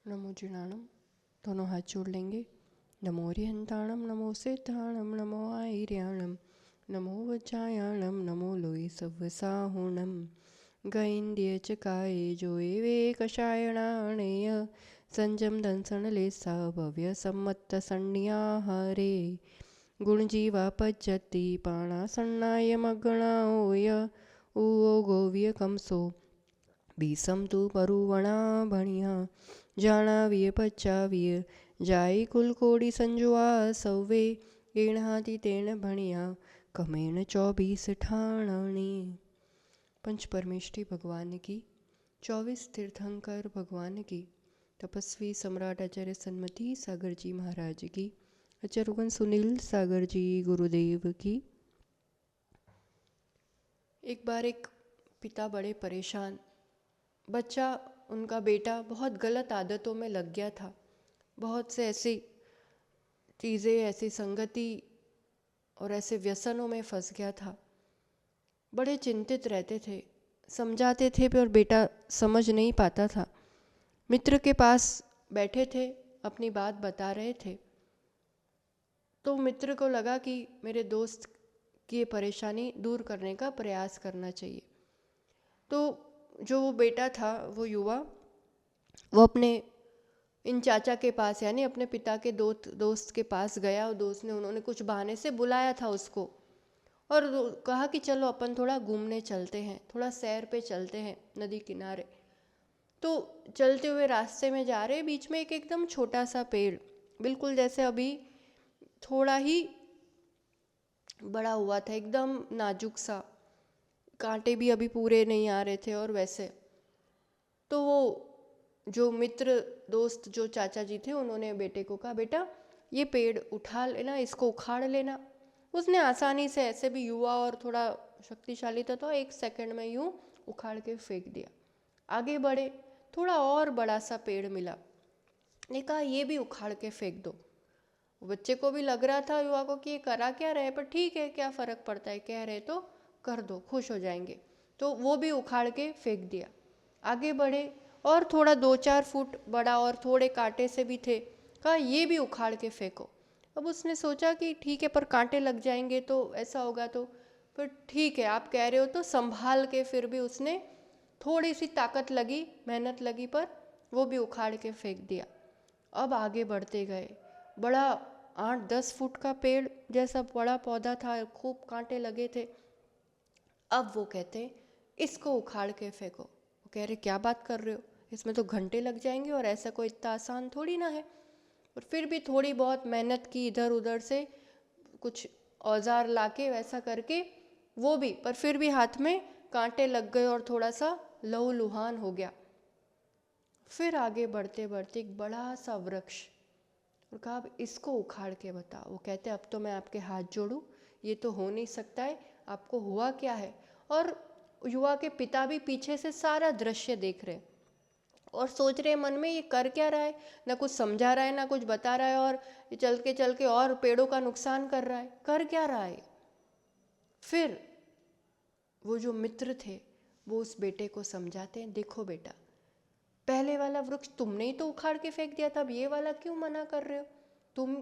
नमो जिणाणम। दोनों हाथ जोड़ लेंगे। नमो रिहंताणम, नमो सिद्धाणम, नमो आयर्याणम, नमो वज्रायाणम, नमो लोई सव्वसाहुणम। गैंद्य च काये जोए वे कषायणाणेय संजम दंसन लेसा भव्य सम्मत सन्याहारे गुणजीवा पज्जति पाणासन्नाय मगणाओय उओ गोव्य कंसो बीसम तु परुवणा भणिया जाणाविय पच्चाविय जाई कुलकोड़ी संजुआ सौवे गीणहाति तेन भणिया कमेण 24 ठाणाणी। पंच परमेष्ठी भगवान की, 24 तीर्थंकर भगवान की, तपस्वी सम्राट आचार्य सन्मति सागर जी महाराज की, आचार्य सुनील सागर जी गुरुदेव की। एक बार एक पिता बड़े परेशान, बच्चा उनका बेटा बहुत गलत आदतों में लग गया था। बहुत से ऐसी चीज़ें, ऐसी संगति और ऐसे व्यसनों में फंस गया था। बड़े चिंतित रहते थे, समझाते थे पर बेटा समझ नहीं पाता था। मित्र के पास बैठे थे, अपनी बात बता रहे थे, तो मित्र को लगा कि मेरे दोस्त की ये परेशानी दूर करने का प्रयास करना चाहिए। तो जो वो बेटा था, वो युवा, वो अपने इन चाचा के पास यानी अपने पिता के दोस्त के पास गया और दोस्त ने, उन्होंने कुछ बहाने से बुलाया था उसको और कहा कि चलो अपन थोड़ा घूमने चलते हैं, थोड़ा सैर पे चलते हैं नदी किनारे। तो चलते हुए रास्ते में जा रहे, बीच में एक एकदम छोटा सा पेड़, बिल्कुल जैसे अभी थोड़ा ही बड़ा हुआ था, एकदम नाजुक सा, कांटे भी अभी पूरे नहीं आ रहे थे। और वैसे तो वो जो मित्र दोस्त जो चाचा जी थे, उन्होंने बेटे को कहा, बेटा ये पेड़ उठा लेना, इसको उखाड़ लेना। उसने आसानी से, ऐसे भी युवा और थोड़ा शक्तिशाली था, तो 1 सेकंड में यूं उखाड़ के फेंक दिया। आगे बढ़े, थोड़ा और बड़ा सा पेड़ मिला, ने कहा ये भी उखाड़ के फेंक दो। बच्चे को भी लग रहा था, युवा को, कि ये करा क्या रहे, पर ठीक है, क्या फ़र्क पड़ता है, कह रहे तो कर दो, खुश हो जाएंगे। तो वो भी उखाड़ के फेंक दिया। आगे बढ़े और थोड़ा 2-4 फुट बड़ा और थोड़े कांटे से भी थे, कहा ये भी उखाड़ के फेंको। अब उसने सोचा कि ठीक है, पर कांटे लग जाएंगे तो ऐसा होगा, तो पर ठीक है आप कह रहे हो, तो संभाल के फिर भी उसने, थोड़ी सी ताकत लगी, मेहनत लगी, पर वो भी उखाड़ के फेंक दिया। अब आगे बढ़ते गए, बड़ा 8-10 फुट का पेड़ जैसा बड़ा पौधा था, खूब कांटे लगे थे। अब वो कहते इसको उखाड़ के फेंको। वो कह रहे क्या बात कर रहे हो, इसमें तो घंटे लग जाएंगे और ऐसा कोई इतना आसान थोड़ी ना है। और फिर भी थोड़ी बहुत मेहनत की, इधर उधर से कुछ औजार लाके वैसा करके, वो भी, पर फिर भी हाथ में कांटे लग गए और थोड़ा सा लहूलुहान हो गया। फिर आगे बढ़ते बढ़ते एक बड़ा सा वृक्ष, और कहा अब इसको उखाड़ के बताओ। वो कहते अब तो मैं आपके हाथ जोड़ूं, ये तो हो नहीं सकता है, आपको हुआ क्या है। और युवा के पिता भी पीछे से सारा दृश्य देख रहे और सोच रहे मन में, ये कर क्या रहा है, ना कुछ समझा रहा है, ना कुछ बता रहा है, और ये चल के और पेड़ों का नुकसान कर रहा है, कर क्या रहा है। फिर वो जो मित्र थे, वो उस बेटे को समझाते हैं, देखो बेटा, पहले वाला वृक्ष तुमने ही तो उखाड़ के फेंक दिया था, अब ये वाला क्यों मना कर रहे हो, तुम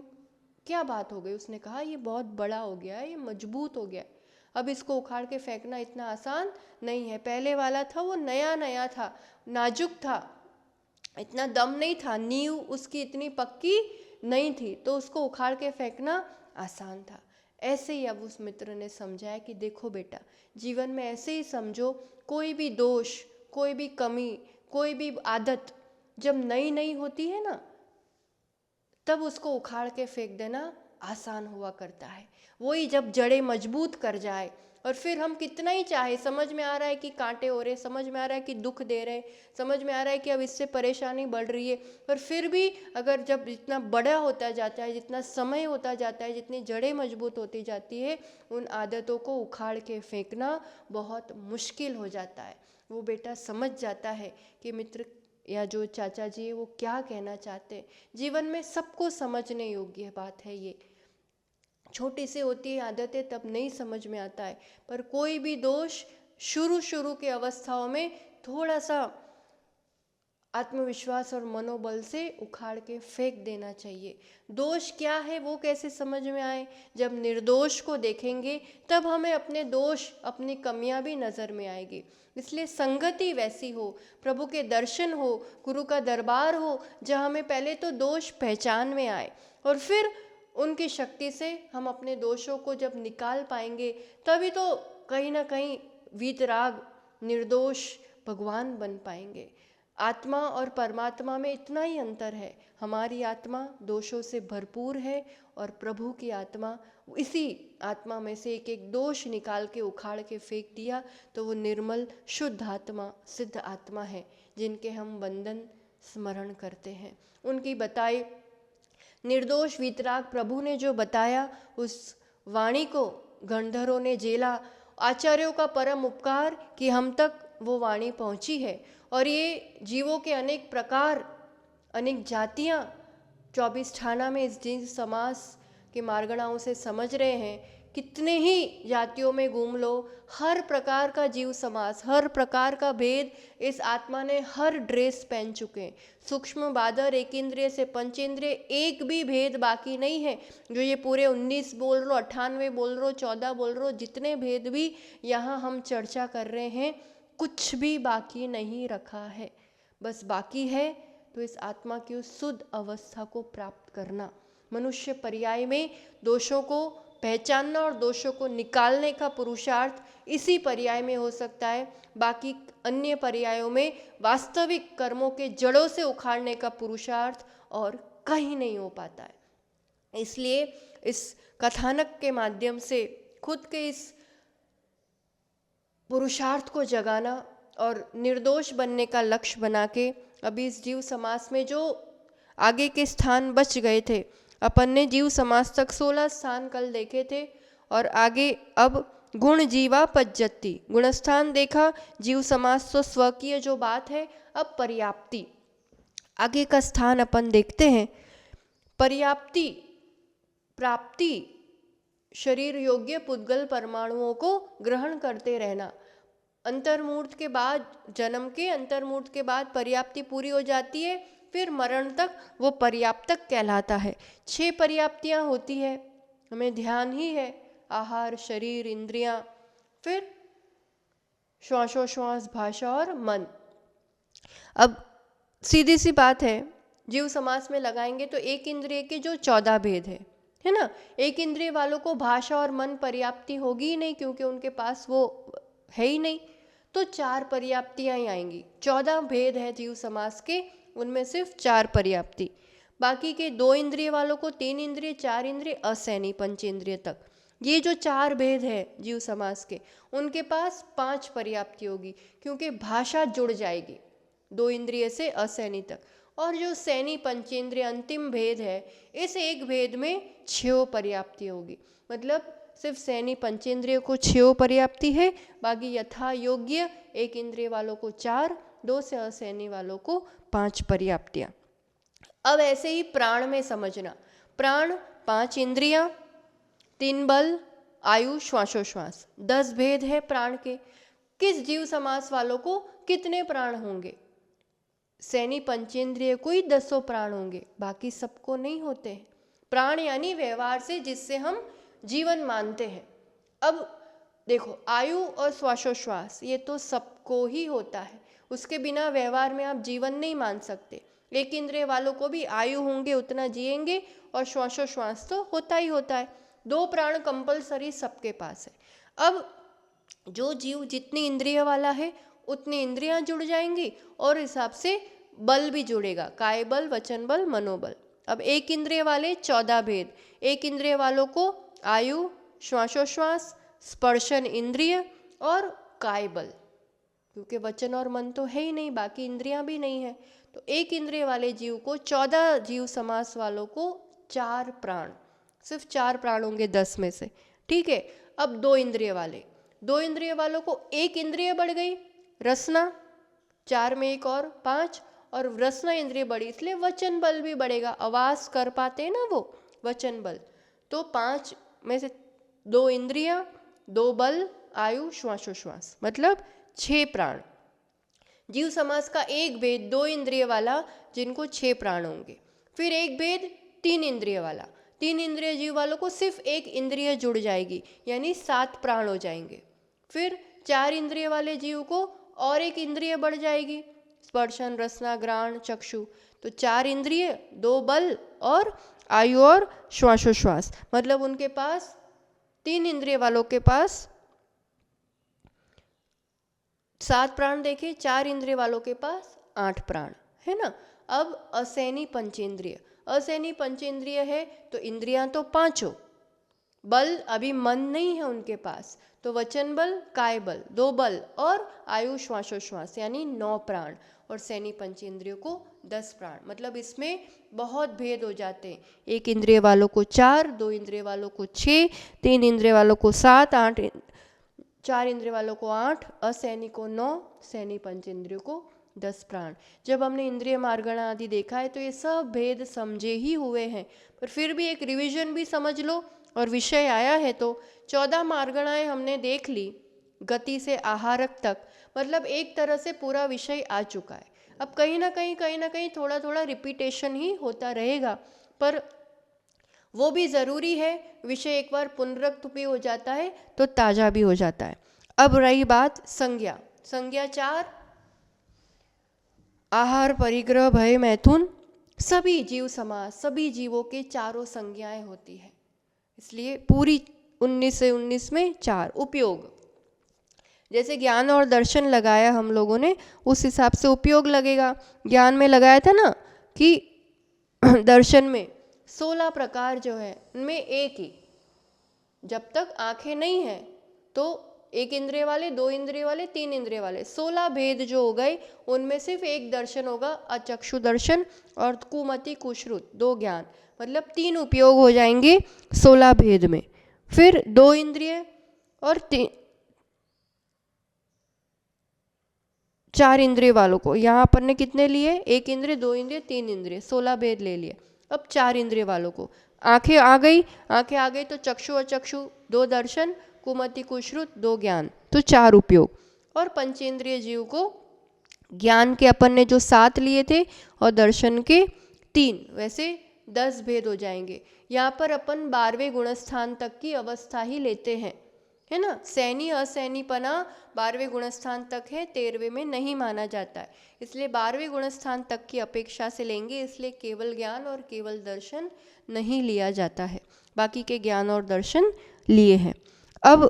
क्या बात हो गई। उसने कहा ये बहुत बड़ा हो गया है, ये मजबूत हो गया है, अब इसको उखाड़ के फेंकना इतना आसान नहीं है। पहले वाला था वो नया नया था, नाजुक था, इतना दम नहीं था, नींव उसकी इतनी पक्की नहीं थी, तो उसको उखाड़ के फेंकना आसान था। ऐसे ही अब उस मित्र ने समझाया कि देखो बेटा, जीवन में ऐसे ही समझो, कोई भी दोष, कोई भी कमी, कोई भी आदत जब नई नई होती है ना, तब उसको उखाड़ के फेंक देना आसान हुआ करता है। वही जब जड़ें मजबूत कर जाए, और फिर हम कितना ही चाहे, समझ में आ रहा है कि कांटे हो रहे, समझ में आ रहा है कि दुख दे रहे, समझ में आ रहा है कि अब इससे परेशानी बढ़ रही है, पर फिर भी अगर जब जितना बड़ा होता जाता है, जितना समय होता जाता है, जितनी जड़ें मजबूत होती जाती है, उन आदतों को उखाड़ के फेंकना बहुत मुश्किल हो जाता है। वो बेटा समझ जाता है कि मित्र या जो चाचा जी है वो क्या कहना चाहते हैं। जीवन में सबको समझने योग्य बात है ये, छोटी सी होती है आदतें तब नहीं समझ में आता है, पर कोई भी दोष शुरू शुरू के अवस्थाओं में थोड़ा सा आत्मविश्वास और मनोबल से उखाड़ के फेंक देना चाहिए। दोष क्या है वो कैसे समझ में आए? जब निर्दोष को देखेंगे तब हमें अपने दोष, अपनी कमियां भी नज़र में आएगी। इसलिए संगति वैसी हो, प्रभु के दर्शन हो, गुरु का दरबार हो, जहाँ हमें पहले तो दोष पहचान में आए और फिर उनकी शक्ति से हम अपने दोषों को जब निकाल पाएंगे, तभी तो कहीं ना कहीं वीतराग, निर्दोष भगवान बन पाएंगे। आत्मा और परमात्मा में इतना ही अंतर है। हमारी आत्मा दोषों से भरपूर है और प्रभु की आत्मा, इसी आत्मा में से एक एक दोष निकाल के उखाड़ के फेंक दिया तो वो निर्मल शुद्ध आत्मा, सिद्ध आत्मा है, जिनके हम वंदन स्मरण करते हैं। उनकी बताई निर्दोष वीतराग प्रभु ने जो बताया, उस वाणी को गंधर्वों ने जेला। आचार्यों का परम उपकार कि हम तक वो वाणी पहुंची है और ये जीवों के अनेक प्रकार, अनेक जातियाँ 24 ठाना में इस जीव समाज के मार्गणाओं से समझ रहे हैं। कितने ही जातियों में घूम लो, हर प्रकार का जीव समाज, हर प्रकार का भेद इस आत्मा ने हर ड्रेस पहन चुके हैं। सूक्ष्म बादर, एक इंद्रिय से पंचेंद्रिय, एक भी भेद बाकी नहीं है। जो ये पूरे 19 बोल रहे हो, 98 बोल रहे हो, 14 बोल रहे हो, जितने भेद भी यहाँ हम चर्चा कर रहे हैं, कुछ भी बाकी नहीं रखा है। बस बाकी है तो इस आत्मा की उस शुद्ध अवस्था को प्राप्त करना। मनुष्य पर्याय में दोषों को पहचानना और दोषों को निकालने का पुरुषार्थ इसी पर्याय में हो सकता है। बाकी अन्य पर्यायों में वास्तविक कर्मों के जड़ों से उखाड़ने का पुरुषार्थ और कहीं नहीं हो पाता है। इसलिए इस कथानक के माध्यम से खुद के इस पुरुषार्थ को जगाना और निर्दोष बनने का लक्ष्य बना के अभी इस जीव समाज में जो आगे के स्थान बच गए थे, अपन ने जीव समाज तक 16 स्थान कल देखे थे और आगे अब गुण जीवा पज्जति, गुणस्थान देखा, जीव समाज तो स्वकीय जो बात है, अब पर्याप्ति आगे का स्थान अपन देखते हैं। पर्याप्ति, प्राप्ति, शरीर योग्य पुद्गल परमाणुओं को ग्रहण करते रहना। अंतर्मूर्त के बाद, जन्म के अंतर्मूर्त के बाद पर्याप्ति पूरी हो जाती है, फिर मरण तक वो पर्याप्तक कहलाता है। 6 पर्याप्तियाँ होती है, हमें ध्यान ही है, आहार, शरीर, इंद्रियां, फिर श्वासोश्वास, भाषा और मन। अब सीधी सी बात है, जीव समास में लगाएंगे तो एक इंद्रिय के जो 14 भेद है ना, एक इंद्रिय वालों को भाषा और मन पर्याप्ति होगी ही नहीं, क्योंकि उनके पास वो है ही नहीं, तो 4 पर्याप्तियाँ ही आएंगी। 14 भेद है जीव समास के, उनमें सिर्फ 4 पर्याप्ति। बाकी के 2 इंद्रिय वालों को 3 इंद्रिय, 4 इंद्रिय, असैनी पंचेंद्रिय तक, ये जो 4 भेद है जीव समास के, उनके पास 5 पर्याप्ति होगी, क्योंकि भाषा जुड़ जाएगी 2 इंद्रिय से असैनी तक। और जो सैनी पंचेंद्रिय अंतिम भेद है, इस एक भेद में 6 पर्याप्ति होगी। मतलब सिर्फ सैनी पंचेंद्रिय को 6 पर्याप्ति है, बाकी यथा योग्य एक इंद्रिय वालों को 4, 2 से असैनी वालों को 5 पर्याप्तियाँ। अब ऐसे ही प्राण में समझना, प्राण 5 इंद्रियां, 3 बल, आयु, श्वासोश्वास, 10 भेद है प्राण के। किस जीव समास वालों को कितने प्राण होंगे? सैनी पंचेंद्रिय को ही 10 प्राण होंगे, बाकी सबको नहीं होते हैं। प्राण यानी व्यवहार से जिससे हम जीवन मानते हैं। अब देखो, आयु और श्वासोश्वास ये तो सबको ही होता है, उसके बिना व्यवहार में आप जीवन नहीं मान सकते। एक इंद्रिय वालों को भी आयु होंगे, उतना जिएंगे, और श्वासोश्वास तो होता ही होता है। 2 प्राण कंपलसरी सबके पास है। अब जो जीव जितनी इंद्रिय वाला है उतनी इंद्रियां जुड़ जाएंगी और हिसाब से बल भी जुड़ेगा, काय बल, वचन बल, मनोबल। अब एक इंद्रिय वाले 14 भेद, एक इंद्रिय वालों को आयु, श्वासोश्वास, स्पर्शन इंद्रिय और काय बल, क्योंकि वचन और मन तो है ही नहीं, बाकी इंद्रियां भी नहीं है, तो एक इंद्रिय वाले जीव को 14 जीव समास वालों को 4 प्राण, सिर्फ 4 प्राण होंगे 10 में से, ठीक है। अब 2 इंद्रिय वाले, 2 इंद्रिय वालों को एक इंद्रिय बढ़ गई, रसना, 4 में 1 और 5, और रसना इंद्रिय बढ़ी, इसलिए वचन बल भी बढ़ेगा, आवाज कर पाते हैं ना वो, वचन बल। तो 5 में से 2 इंद्रियां, 2 बल, आयु, श्वासोश्वास, मतलब 6 प्राण। जीव समास का एक भेद 2 इंद्रिय वाला जिनको 6 प्राण होंगे। फिर एक भेद 3 इंद्रिय वाला, 3 इंद्रिय जीव वालों को सिर्फ एक इंद्रिय जुड़ जाएगी, यानी 7 प्राण हो जाएंगे। फिर 4 इंद्रिय वाले जीव को और एक इंद्रिय बढ़ जाएगी, स्पर्शन रसना घ्राण चक्षु। तो 4 इंद्रिय, 2 बल और आयु और श्वासोश्वास, मतलब उनके पास 3 इंद्रिय वालों के पास 7 प्राण देखे, 4 इंद्रिय वालों के पास 8 प्राण, है ना। अब असैनी पंचेंद्रिय, असैनी पंचेंद्रिय है तो इंद्रियां तो 5 हो, बल अभी मन नहीं है उनके पास, तो वचन बल काय बल 2 बल और आयु श्वासोश्वास यानी 9 प्राण, और सैनी पंचेंद्रियों को 10 प्राण। मतलब इसमें बहुत भेद हो जाते हैं, एक इंद्रिय वालों को 4, 2 इंद्रिय वालों को 6, 3 इंद्रिय वालों को 7, 8, 4 इंद्रिय वालों को 8, असैनी को 9, सैनी पंचेंद्रियों को 10 प्राण। जब हमने इंद्रिय मार्गणा आदि देखा है तो ये सब भेद समझे ही हुए हैं, पर फिर भी एक रिवीजन भी समझ लो। और विषय आया है तो 14 मार्गणाएं हमने देख ली, गति से आहारक तक, मतलब एक तरह से पूरा विषय आ चुका है। अब कहीं ना कहीं थोड़ा थोड़ा रिपीटेशन ही होता रहेगा, पर वो भी ज़रूरी है। विषय एक बार पुनरुक्त भी हो जाता है तो ताज़ा भी हो जाता है। अब रही बात संज्ञा, संज्ञा 4, आहार परिग्रह भय मैथुन, सभी जीव समास, सभी जीवों के चारों संज्ञाएं होती है, इसलिए पूरी 19 से 19 में 4 उपयोग। जैसे ज्ञान और दर्शन लगाया हम लोगों ने, उस हिसाब से उपयोग लगेगा। ज्ञान में लगाया था ना कि दर्शन में 16 प्रकार जो है उनमें एक ही, जब तक आंखें नहीं है तो 1 इंद्रिय वाले, 2 इंद्रिय वाले, 3 इंद्रिय वाले, 16 भेद जो हो गए उनमें सिर्फ एक दर्शन होगा, अचक्षु दर्शन, और कुमति कुश्रुत 2 ज्ञान, मतलब 3 उपयोग हो जाएंगे 16 भेद में। फिर 2 इंद्रिय और 4 इंद्रिय वालों को, यहाँ अपन ने कितने लिए, 1 इंद्रिय, 2 इंद्रिय, 3 इंद्रिय, 16 भेद ले लिए। अब 4 इंद्रिय वालों को, आंखें आ गई, आंखें आ गई तो चक्षु अचक्षु 2 दर्शन, कुमति कुश्रुत 2 ज्ञान, तो 4 उपयोग। और पंचेंद्रिय जीव को ज्ञान के अपन ने जो 7 लिए थे और दर्शन के 3, वैसे 10 भेद हो जाएंगे। यहाँ पर अपन 12वें गुणस्थान तक की अवस्था ही लेते हैं, है ना। सैनी असैनीपना 12वें गुणस्थान तक है, 13वें में नहीं माना जाता है, इसलिए 12वें गुणस्थान तक की अपेक्षा से लेंगे, इसलिए केवल ज्ञान और केवल दर्शन नहीं लिया जाता है, बाकी के ज्ञान और दर्शन लिए हैं। अब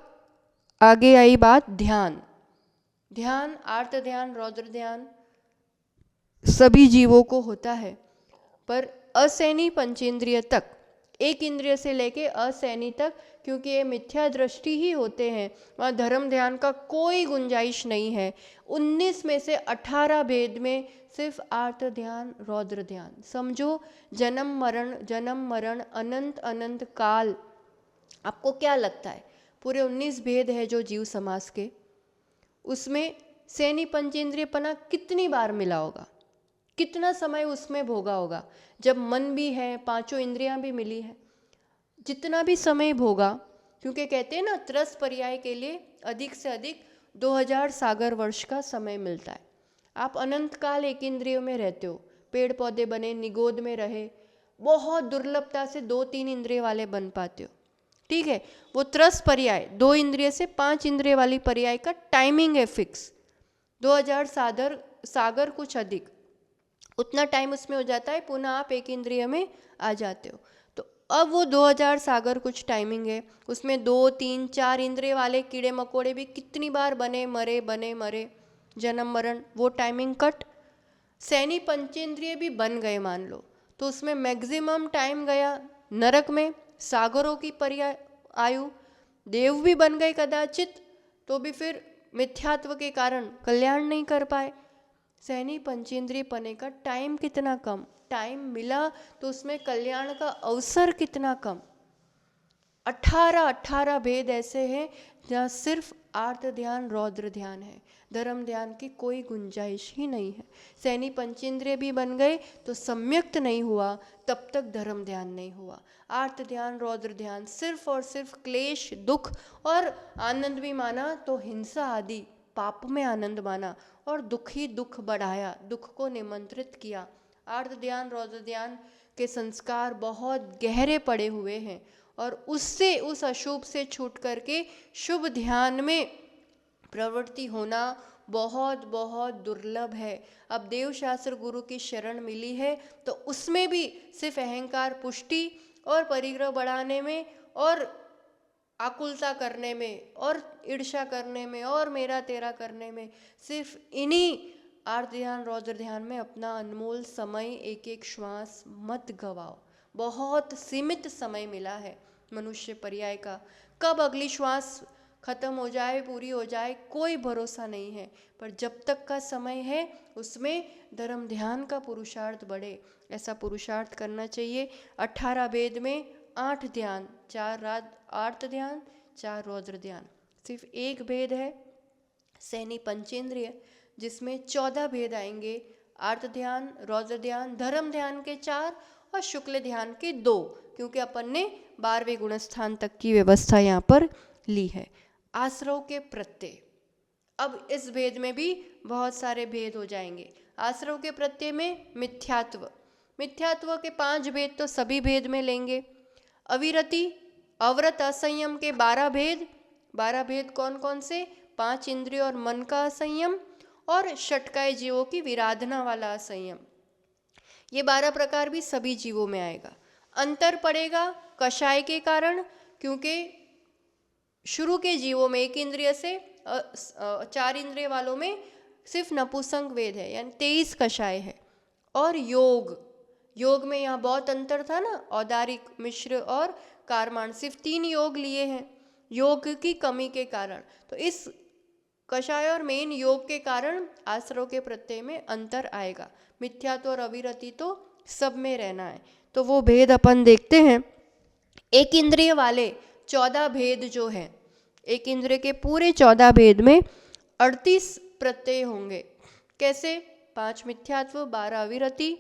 आगे आई बात ध्यान। ध्यान आर्त ध्यान, रौद्र ध्यान सभी जीवों को होता है, पर असैनी पंचेंद्रिय तक, एक इंद्रिय से लेके असैनी तक, क्योंकि ये मिथ्या दृष्टि ही होते हैं, वहाँ धर्म ध्यान का कोई गुंजाइश नहीं है। 19 में से 18 भेद में सिर्फ आर्त ध्यान, रौद्र ध्यान। समझो जन्म मरण अनंत अनंत काल, आपको क्या लगता है पूरे 19 भेद है जो जीव समास के, उसमें सैनी पंचेंद्रियपना कितनी बार मिला होगा, कितना समय उसमें भोगा होगा, जब मन भी है, 5 इंद्रियां भी मिली है, जितना भी समय भोगा। क्योंकि कहते हैं ना, त्रस पर्याय के लिए अधिक से अधिक 2000 सागर वर्ष का समय मिलता है। आप अनंत काल एक इंद्रियों में रहते हो, पेड़ पौधे बने, निगोद में रहे, बहुत दुर्लभता से 2-3 इंद्रिय वाले बन पाते हो, ठीक है। वो त्रस पर्याय 2 इंद्रिय से 5 इंद्रिय वाली पर्याय का टाइमिंग है फिक्स, 2000 सागर कुछ अधिक, उतना टाइम उसमें हो जाता है, पुनः आप एक इंद्रिय में आ जाते हो। तो अब वो 2000 सागर कुछ टाइमिंग है, उसमें 2, 3, 4 इंद्रिय वाले कीड़े मकोड़े भी कितनी बार बने मरे, जन्म मरण, वो टाइमिंग कट। सैनी पंचेंद्रिय भी बन गए मान लो, तो उसमें मैक्सिमम टाइम गया नरक में, सागरों की पर्याय आयु, देव भी बन गए कदाचित, तो भी फिर मिथ्यात्व के कारण कल्याण नहीं कर पाए। सैनी पंचेंद्रिय पने का टाइम कितना कम, टाइम मिला तो उसमें कल्याण का अवसर कितना कम। 18 भेद ऐसे हैं जहाँ सिर्फ आर्त ध्यान, रौद्र ध्यान है, धर्म ध्यान की कोई गुंजाइश ही नहीं है। सैनी पंचेंद्रिय भी बन गए तो सम्यक्त नहीं हुआ, तब तक धर्म ध्यान नहीं हुआ। आर्त ध्यान, रौद्र ध्यान सिर्फ और सिर्फ क्लेश, दुख और आनंद भी माना तो हिंसा आदि पाप में आनंद माना और दुखी दुख बढ़ाया, दुख को निमंत्रित किया। आर्त ध्यान रौद्र ध्यान के संस्कार बहुत गहरे पड़े हुए हैं और उससे, उस अशुभ से छूट करके शुभ ध्यान में प्रवृत्ति होना बहुत बहुत दुर्लभ है। अब देवशास्त्र गुरु की शरण मिली है तो उसमें भी सिर्फ अहंकार पुष्टि और परिग्रह बढ़ाने में और आकुलता करने में और ईर्ष्या करने में और मेरा तेरा करने में, सिर्फ इन्हीं आर्त ध्यान रौद्र ध्यान में अपना अनमोल समय, एक एक श्वास मत गवाओ। बहुत सीमित समय मिला है मनुष्य पर्याय का, कब अगली श्वास खत्म हो जाए, पूरी हो जाए, कोई भरोसा नहीं है। पर जब तक का समय है उसमें धर्म ध्यान का पुरुषार्थ बढ़े, ऐसा पुरुषार्थ करना चाहिए। 18 वेद में 8 ध्यान, 4 आर्त ध्यान, 4 रौद्र ध्यान, सिर्फ एक भेद है सैनी पंचेंद्रिय, जिसमें 14 भेद आएंगे। आर्त ध्यान, रौद्र ध्यान, धर्म ध्यान के 4 और शुक्ल ध्यान के 2, क्योंकि अपन ने 12वें गुणस्थान तक की व्यवस्था यहाँ पर ली है। आश्रव के प्रत्यय, अब इस भेद में भी बहुत सारे भेद हो जाएंगे। आश्रव के प्रत्यय में मिथ्यात्व, मिथ्यात्व के 5 भेद तो सभी भेद में लेंगे। अविरति, अव्रत, असंयम के 12 भेद, 12 भेद कौन कौन से? 5 इंद्रिय और मन का असंयम और षटकाय जीवों की विराधना वाला असंयम, ये 12 प्रकार भी सभी जीवों में आएगा। अंतर पड़ेगा कषाय के कारण, क्योंकि शुरू के जीवों में 1 इंद्रिय से 4 इंद्रिय वालों में सिर्फ नपुंसक वेद है, यानी 23 कषाय है। और योग, योग में यहाँ बहुत अंतर था ना, औदारिक, मिश्र और कारमान, सिर्फ 3 योग लिए हैं योग की कमी के कारण। तो इस कषाय और मेन योग के कारण आश्रव के प्रत्यय में अंतर आएगा। मिथ्यात्व और अविरति तो सब में रहना है, तो वो भेद अपन देखते हैं। 1 इंद्रिय वाले 14 भेद जो है, 1 इंद्रिय के पूरे 14 भेद में 38 प्रत्यय होंगे। कैसे? 5 मिथ्यात्व, 12 अविरति,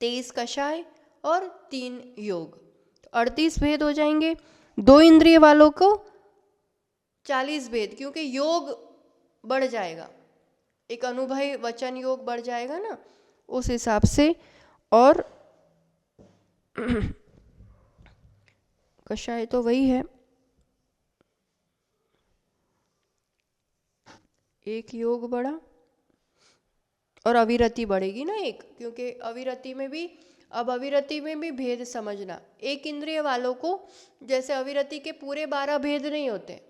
23 कषाय और 3 योग, तो 38 भेद हो जाएंगे। 2 इंद्रिय वालों को 40 भेद, क्योंकि योग बढ़ जाएगा, एक अनुभव वचन योग बढ़ जाएगा ना, उस हिसाब से। और कषाय तो वही है, एक योग बढ़ा और अविरति बढ़ेगी ना एक, क्योंकि अविरति में भी, अब अविरति में भी भेद समझना। 1 इंद्रिय वालों को जैसे अविरति के पूरे 12 भेद नहीं होते,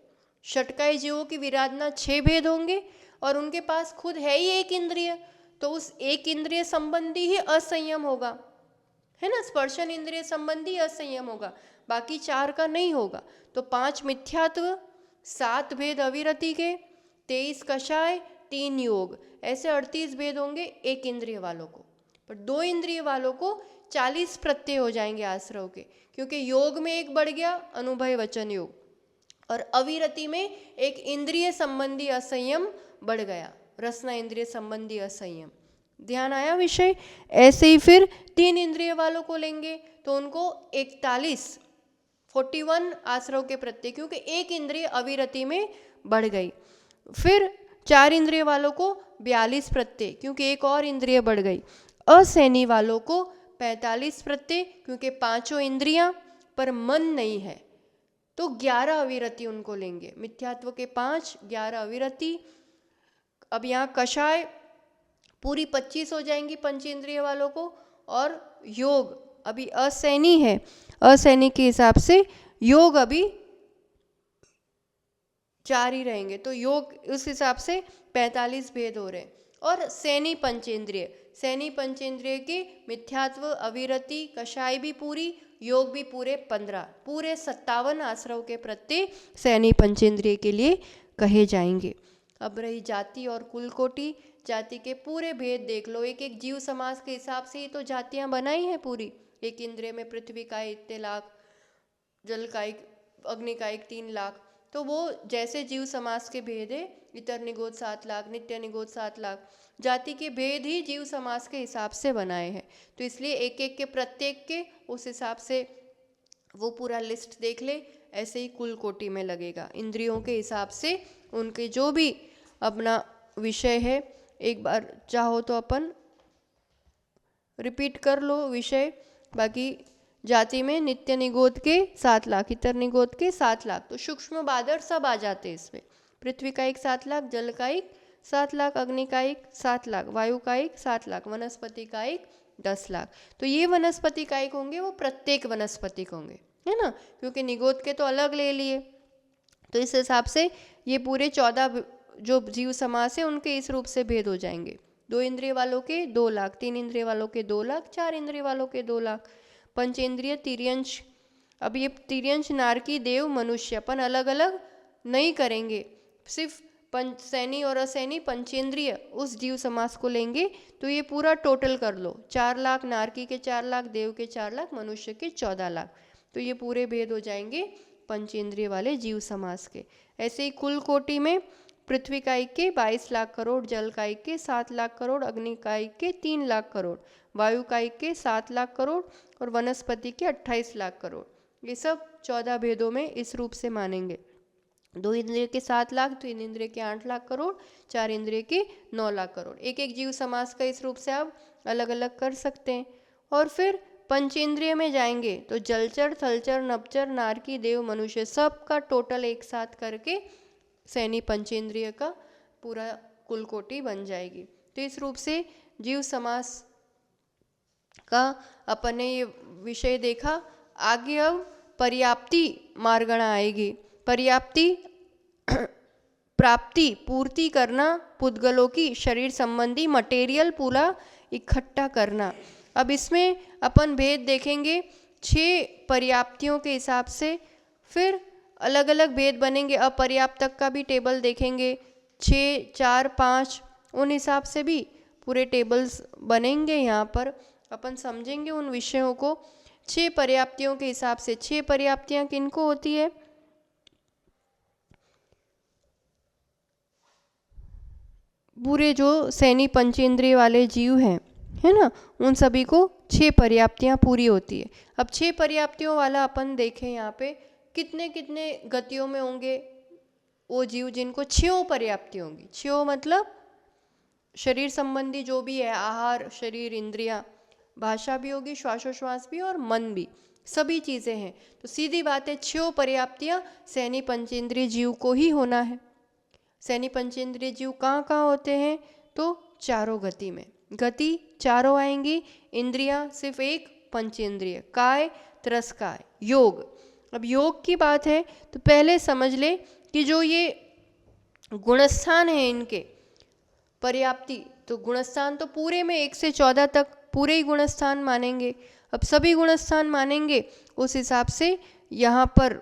षटकाय जीवों की विराधना 6 भेद होंगे और उनके पास खुद है ही 1 इंद्रिय, तो उस 1 इंद्रिय संबंधी ही असंयम होगा, है ना, स्पर्शन इंद्रिय संबंधी असंयम होगा, बाकी 4 का नहीं होगा। तो 5 मिथ्यात्व, 7 भेद अविरति के, 23 कषाय, 3 योग, ऐसे 38 भेद होंगे 1 इंद्रिय वालों को। पर 2 इंद्रिय वालों को 40 प्रत्यय हो जाएंगे आश्रव के, क्योंकि योग में 1 बढ़ गया, अनुभव वचन योग, और अविरति में 1 इंद्रिय संबंधी असंयम बढ़ गया, रसना इंद्रिय संबंधी असंयम। ध्यान आया विषय? ऐसे ही फिर 3 इंद्रिय वालों को लेंगे तो उनको 41 आश्रव के प्रत्यय, क्योंकि 1 इंद्रिय अविरति में बढ़ गई। फिर 4 इंद्रिय वालों को 42 प्रत्यय, क्योंकि 1 और इंद्रिय बढ़ गई। असैनी वालों को 45 प्रत्यय, क्योंकि 5 इंद्रियां पर मन नहीं है, तो 11 अविरति उनको लेंगे। मिथ्यात्व के 5, 11 अविरति। अब यहाँ कषाय पूरी 25 हो जाएंगी पंचेंद्रिय वालों को, और योग अभी असैनी है, असैनी के हिसाब से योग अभी 4 ही रहेंगे, तो योग उस हिसाब से 45 भेद हो रहे हैं। और सैनी पंचेंद्रिय, सैनी पंचेंद्रिय के मिथ्यात्व, अविरति, कषाय भी पूरी, योग भी पूरे 15, पूरे 57 आश्रव के प्रत्यय सैनी पंचेंद्रिय के लिए कहे जाएंगे। अब रही जाति और कुल कोटि, जाति के पूरे भेद देख लो, एक एक जीव समास के हिसाब से ही तो जातियां बनाई हैं पूरी। 1 इंद्रिय में पृथ्वी का इतने लाख, जल का अग्नि का 3 लाख, तो वो जैसे जीव समास के भेद है, इतर निगोद 7 लाख, नित्य निगोद 7 लाख, जाति के भेद ही जीव समास के हिसाब से बनाए हैं। तो इसलिए एक एक के प्रत्येक के उस हिसाब से वो पूरा लिस्ट देख ले, ऐसे ही कुल कोटि में लगेगा। इंद्रियों के हिसाब से उनके जो भी अपना विषय है। एक बार चाहो तो अपन रिपीट कर लो विषय। बाकी जाति में नित्य निगोद के 7 लाख, इतर निगोद के 7 लाख, तो सूक्ष्म बादर सब आ जाते हैं इसमें। पृथ्वी का एक 7 लाख, जल का एक 7 लाख, अग्नि का एक 7 लाख, वायु का एक 7 लाख, वनस्पति का एक 10 लाख। तो ये वनस्पति का एक होंगे वो प्रत्येक वनस्पति के होंगे, है ना, क्योंकि निगोद के तो अलग ले लिए। तो इस हिसाब से ये पूरे 14 जो जीव समास है उनके इस रूप से भेद हो जाएंगे। 2 इंद्रिय वालों के 2 लाख, 3 इंद्रिय वालों के 2 लाख, 4 इंद्रिय वालों के 2 लाख। पंचेंद्रिय तिर्यंश, अब ये तिर्यंश नारकी देव मनुष्य अपन अलग अलग नहीं करेंगे, सिर्फ सैनी और असैनी पंचेंद्रिय उस जीव समास को लेंगे। तो ये पूरा टोटल कर लो, 4 लाख नारकी के 4 लाख, देव के 4 लाख, मनुष्य के 14 लाख। तो ये पूरे भेद हो जाएंगे पंचेंद्रिय वाले जीव समास के। ऐसे ही कुल कोटि में पृथ्वी का एक के 22 लाख करोड़, जल का एक के 7 लाख करोड़, अग्नि का एक के 3 लाख करोड़, वायु का एक के 7 लाख करोड़ और वनस्पति के 28 लाख करोड़। ये सब 14 भेदों में इस रूप से मानेंगे। 2 इंद्रिय के 7 लाख, 3 इंद्रिय के 8 लाख करोड़, 4 इंद्रिय के 9 लाख करोड़। एक एक जीव समास का इस रूप से आप अलग अलग कर सकते हैं। और फिर पंचेंद्रिय में जाएंगे तो जलचर, थलचर, नभचर, नारकी, देव, मनुष्य सब का टोटल एक साथ करके सैनी पंचेंद्रिय का पूरा कुल कोटि बन जाएगी। तो इस रूप से जीव समास का अपन ने ये विषय देखा। आगे अब पर्याप्ति मार्गणा आएगी। पर्याप्ति प्राप्ति, पूर्ति करना, पुद्गलों की शरीर संबंधी मटेरियल पूरा इकट्ठा करना। अब इसमें अपन भेद देखेंगे 6 पर्याप्तियों के हिसाब से, फिर अलग अलग भेद बनेंगे। अपर्याप्तक का भी टेबल देखेंगे, 6, 4, 5 उन हिसाब से भी पूरे टेबल्स बनेंगे। यहाँ पर अपन समझेंगे उन विषयों को 6 पर्याप्तियों के हिसाब से। 6 पर्याप्तियाँ किनको होती है? पूरे जो सैनी पंचेंद्रिय वाले जीव हैं, है ना, उन सभी को 6 पर्याप्तियाँ पूरी होती है। अब 6 पर्याप्तियों वाला अपन देखें यहाँ पे कितने कितने गतियों में होंगे वो जीव जिनको 6 पर्याप्ति होंगी। 6 मतलब शरीर संबंधी जो भी है, आहार, शरीर, इंद्रियां, भाषा भी होगी, श्वासोश्वास भी और मन भी, सभी चीज़ें हैं। तो सीधी बात है 6 पर्याप्तियाँ सैनी पंचेंद्रिय जीव को ही होना है। सैनी पंचेंद्रिय जीव कहाँ कहाँ होते हैं? तो चारों गति में। गति चारों आएंगी, इंद्रियां सिर्फ एक, पंचेंद्रिय, काय, त्रस्काय, योग। अब योग की बात है तो पहले समझ ले कि जो ये गुणस्थान है इनके पर्याप्ति, तो गुणस्थान तो पूरे में 1 से 14 तक पूरे ही गुणस्थान मानेंगे। अब सभी गुणस्थान मानेंगे, उस हिसाब से यहाँ पर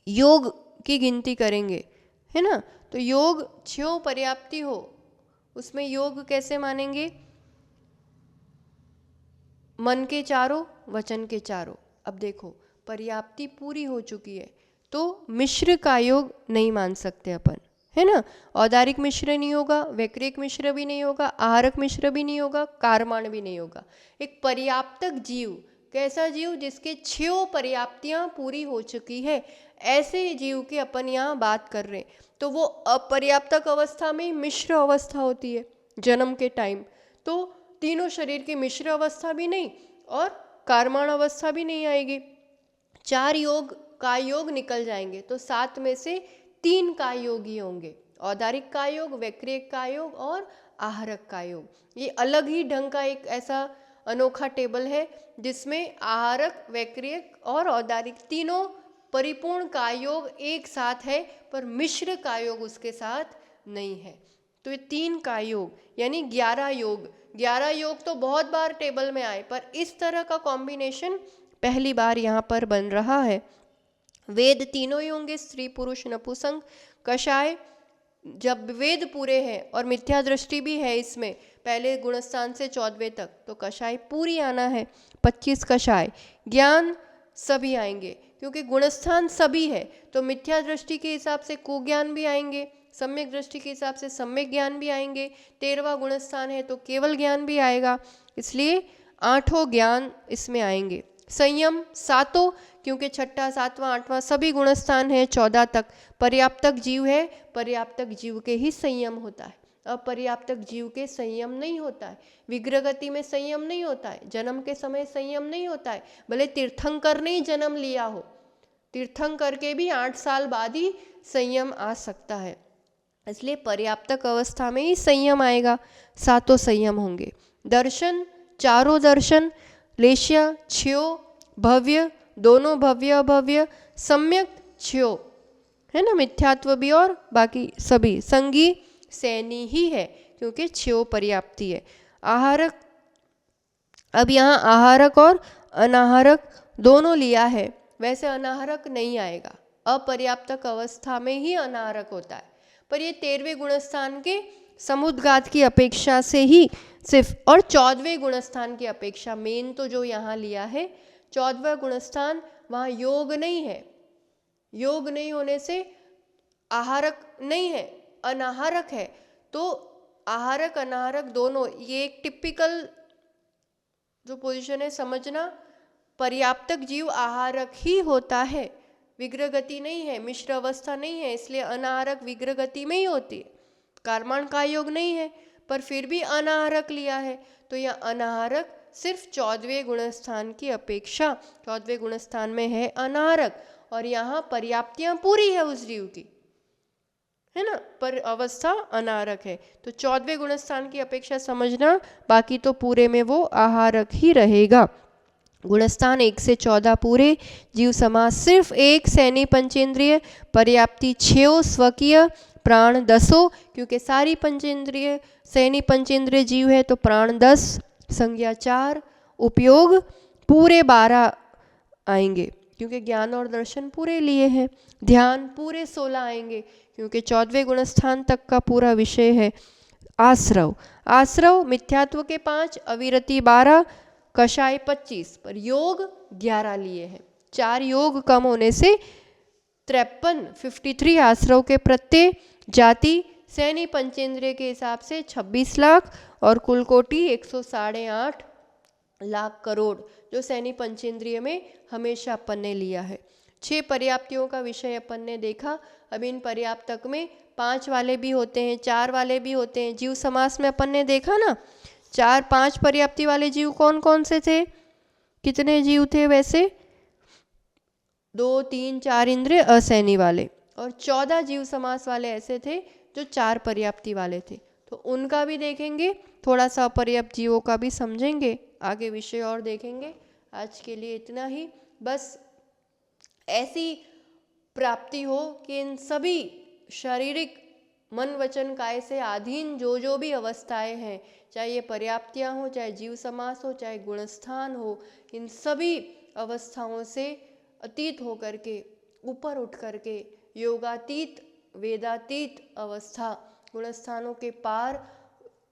योग की गिनती करेंगे, है ना। तो योग 6 पर्याप्ति हो, उसमें योग कैसे मानेंगे? मन के चारों, वचन के चारों। अब देखो पर्याप्ति पूरी हो चुकी है तो मिश्र का योग नहीं मान सकते अपन, है ना। औदारिक मिश्र नहीं होगा, वैक्रिक मिश्र भी नहीं होगा, आहारक मिश्र भी नहीं होगा, कारमाण भी नहीं होगा। एक पर्याप्तक जीव, कैसा जीव? जिसके 6 पर्याप्तियाँ पूरी हो चुकी है, ऐसे जीव की अपन यहाँ बात कर रहे हैं। तो वो अपर्याप्तक अवस्था में मिश्र अवस्था होती है जन्म के टाइम। तो तीनों शरीर की मिश्र अवस्था भी नहीं और कारमाण अवस्था भी नहीं आएगी। 4 योग काय योग निकल जाएंगे तो 7 में से 3 काय योग ही होंगे, औदारिक काय योग, वैक्रिक काय योग और आहारक काय योग। ये अलग ही ढंग का एक ऐसा अनोखा टेबल है जिसमें आहारक, वैक्रिक और औदारिक तीनों परिपूर्ण काय योग एक साथ है, पर मिश्र काय योग उसके साथ नहीं है। तो ये 3 काय योग यानी 11 योग। 11 योग तो बहुत बार टेबल में आए, पर इस तरह का कॉम्बिनेशन पहली बार यहाँ पर बन रहा है। वेद तीनों ही होंगे, स्त्री, पुरुष, नपुंसक, कषाय। जब वेद पूरे हैं और मिथ्या दृष्टि भी है इसमें, पहले गुणस्थान से 14वें तक, तो कषाय पूरी आना है, 25 कषाय। ज्ञान सभी आएंगे क्योंकि गुणस्थान सभी है, तो मिथ्या दृष्टि के हिसाब से कुज्ञान भी आएंगे, सम्यक दृष्टि के हिसाब से सम्यक ज्ञान भी आएंगे। 13वां गुणस्थान है तो केवल ज्ञान भी आएगा, इसलिए 8 ज्ञान इसमें आएंगे। संयम सातों, क्योंकि छठा सातवां आठवां सभी गुणस्थान है 14 तक। पर्याप्तक जीव है, पर्याप्तक जीव के ही संयम होता है, अपर्याप्तक जीव के संयम नहीं होता है। विग्रह गति में संयम नहीं होता है, जन्म के समय संयम नहीं होता है, भले तीर्थंकर ने ही जन्म लिया हो, तीर्थंकर के भी 8 साल बाद ही संयम आ सकता है। इसलिए पर्याप्तक अवस्था में ही संयम आएगा, सातों संयम होंगे। दर्शन, चारों दर्शन, लेश्य, छ्यो, भव्य, दोनों भव्य अभव्य, सम्यक, छ्यो, है ना, मिथ्यात्व भी और बाकी सभी। संगी सैनी ही है, क्योंकि छ्यो पर्याप्ति है। आहारक, अब यहाँ आहारक और अनाहारक दोनों लिया है, वैसे अनाहारक नहीं आएगा, अपर्याप्तक अवस्था में ही अनाहारक होता है। पर ये 13वें गुणस्थान के समुद्घात की अपेक्षा से ही सिर्फ, और 14वें गुणस्थान की अपेक्षा, मेन तो जो यहाँ लिया है 14वां गुणस्थान, वहाँ योग नहीं है, योग नहीं होने से आहारक नहीं है, अनाहारक है। तो आहारक अनाहारक दोनों, ये एक टिपिकल जो पोजीशन है समझना, पर्याप्तक जीव आहारक ही होता है, विग्रह गति नहीं है, मिश्र अवस्था नहीं है, इसलिए अनाहारक विग्रह गति में ही होती है। कर्मण का योग नहीं है, पर फिर भी अनाहारक लिया है, तो यह अनाहारक सिर्फ 14वें गुणस्थान की अपेक्षा 14वें गुणस्थान में है अनाहारक, और यहाँ पर्याप्तियाँ पूरी है उस जीव की, है ना, पर अवस्था अनाहारक है। तो 14वें गुणस्थान की अपेक्षा समझना, बाकी तो पूरे में वो आहारक ही रहेगा। गुणस्थान 1 से 14 पूरे, जीव समास सिर्फ 1 सैनी पंचेंद्रिय, पर्याप्ति 6 स्वकीय, प्राण 10, क्योंकि सारी पंचेंद्रिय सैनी पंचेंद्रिय जीव है तो प्राण 10, संज्ञा 4, उपयोग पूरे 12 आएंगे, क्योंकि ज्ञान और दर्शन पूरे लिए हैं। ध्यान पूरे 16 आएंगे, क्योंकि 14वें गुणस्थान तक का पूरा विषय है। आश्रव, आश्रव मिथ्यात्व के 5, अविरति 12, कषाय 25, पर योग 11 लिए हैं। 4 योग कम होने से 53 आश्रव के प्रत्यय, जाति सैनी पंचेंद्रिय के हिसाब से 26 लाख, और कुल कोटि 108 लाख करोड़, जो सैनी पंचेंद्रिय में हमेशा अपन ने लिया है। 6 पर्याप्तियों का विषय अपन ने देखा। अब इन पर्याप्तक में 5 वाले भी होते हैं, 4 वाले भी होते हैं। जीव समास में अपन ने देखा ना, 4 5 पर्याप्ति वाले जीव कौन कौन से थे, कितने जीव थे वैसे, 2 3 4 इंद्रिय असैनी वाले, और 14 जीव समास वाले ऐसे थे जो 4 पर्याप्ति वाले थे। तो उनका भी देखेंगे, थोड़ा सा अपर्याप्त जीवों का भी समझेंगे, आगे विषय और देखेंगे। आज के लिए इतना ही, बस ऐसी प्राप्ति हो कि इन सभी शारीरिक मन वचन काय से अधीन जो भी अवस्थाएं हैं, चाहे ये पर्याप्तियाँ हो, चाहे जीव समास हो, चाहे गुणस्थान हो, इन सभी अवस्थाओं से अतीत हो करके, ऊपर उठ करके योगातीत वेदातीत अवस्था, गुणस्थानों के पार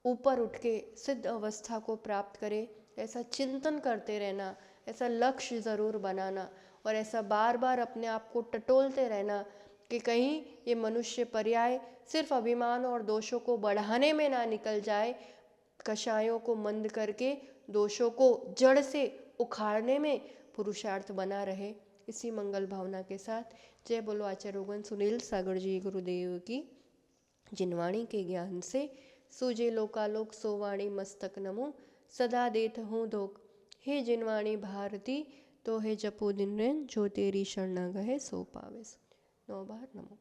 ऊपर उठ के सिद्ध अवस्था को प्राप्त करें, ऐसा चिंतन करते रहना, ऐसा लक्ष्य ज़रूर बनाना, और ऐसा बार बार अपने आप को टटोलते रहना कि कहीं ये मनुष्य पर्याय सिर्फ अभिमान और दोषों को बढ़ाने में ना निकल जाए, कषायों को मंद करके दोषों को जड़ से उखाड़ने में पुरुषार्थ बना रहे। इसी मंगल भावना के साथ जय बोलो आचार्य रोगन सुनील सागर जी गुरुदेव की। जिनवाणी के ज्ञान से सूझे लोकालोक सोवाणी मस्तक नमो, सदा देत हूँ धोख हे जिनवाणी भारती, तो हे जपो दिन रैन जो तेरी शरणा गहे सो पावे। 9 बार नमो।